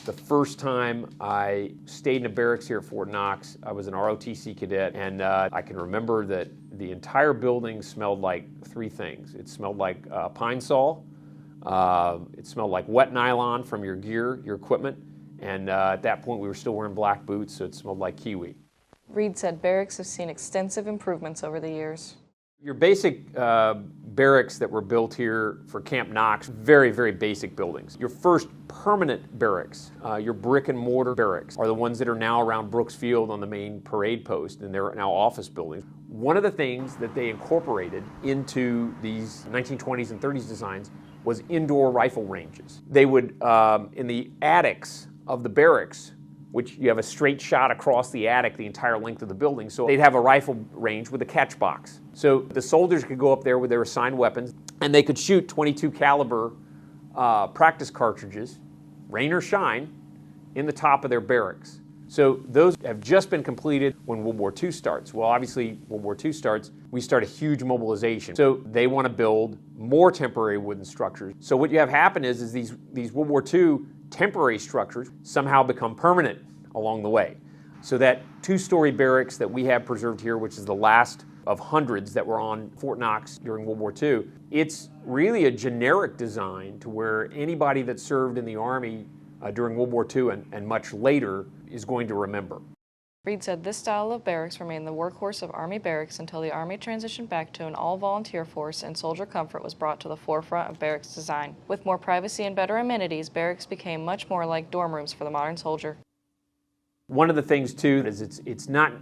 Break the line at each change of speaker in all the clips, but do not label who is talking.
The first time I stayed in a barracks here at Fort Knox, I was an ROTC cadet, and I can remember that the entire building smelled like three things. It smelled like pine sol, it smelled like wet nylon from your gear, your equipment, and at that point we were still wearing black boots, so it smelled like kiwi.
Reid said barracks have seen extensive improvements over the years.
Your basic barracks that were built here for Camp Knox, very, very basic buildings. Your first permanent barracks, your brick and mortar barracks, are the ones that are now around Brooks Field on the main parade post, and they're now office buildings. One of the things that they incorporated into these 1920s and 30s designs was indoor rifle ranges. They would, in the attics of the barracks, which you have a straight shot across the attic the entire length of the building, so they'd have a rifle range with a catch box. So the soldiers could go up there with their assigned weapons, and they could shoot .22 caliber practice cartridges, rain or shine, in the top of their barracks. So those have just been completed when World War II starts. Well, obviously, World War II starts, we start a huge mobilization. So they want to build more temporary wooden structures. So what you have happen is these World War II temporary structures somehow become permanent along the way. So that two-story barracks that we have preserved here, which is the last of hundreds that were on Fort Knox during World War II, it's really a generic design to where anybody that served in the Army during World War II and much later is going to remember.
Reid said this style of barracks remained the workhorse of Army barracks until the Army transitioned back to an all-volunteer force and soldier comfort was brought to the forefront of barracks design. With more privacy and better amenities, barracks became much more like dorm rooms for the modern soldier.
One of the things, too, is it's not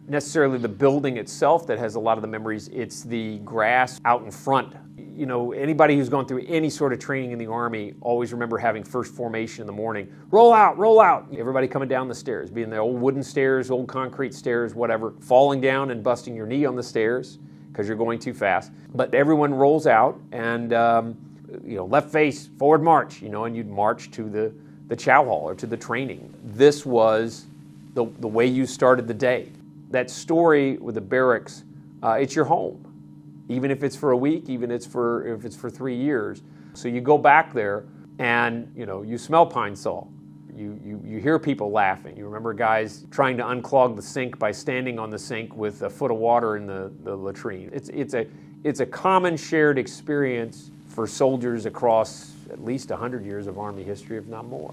necessarily the building itself that has a lot of the memories, it's the grass out in front. You know, anybody who's gone through any sort of training in the Army always remember having first formation in the morning. Roll out, roll out. Everybody coming down the stairs, being the old wooden stairs, old concrete stairs, whatever, falling down and busting your knee on the stairs because you're going too fast. But everyone rolls out and, you know, left face, forward march, you know, and you'd march to the chow hall or to the training. This was the way you started the day. That story with the barracks, it's your home. Even if it's for a week, even if it's for 3 years. So you go back there and, you know, you smell pine sol. You hear people laughing. You remember guys trying to unclog the sink by standing on the sink with a foot of water in the latrine. It's a common shared experience for soldiers across at least 100 years of Army history, if not more.